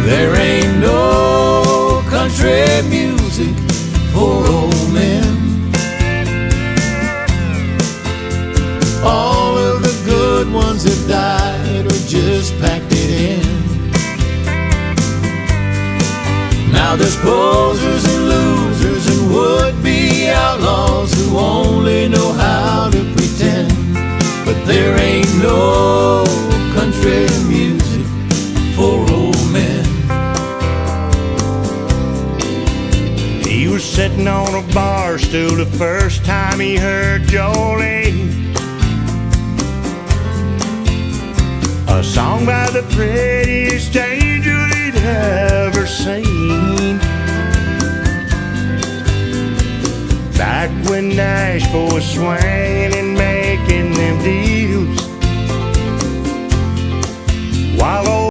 There ain't no country music for old men. All of the good ones have died or just packed it in. Now there's posers and losers and would-be outlaws who only know how to pretend. But there ain't no country music for old men. He was sitting on a bar stool the first time he heard Jolene, a song by the prettiest angel he'd ever seen. Back when Nashville was swinging and making them deals,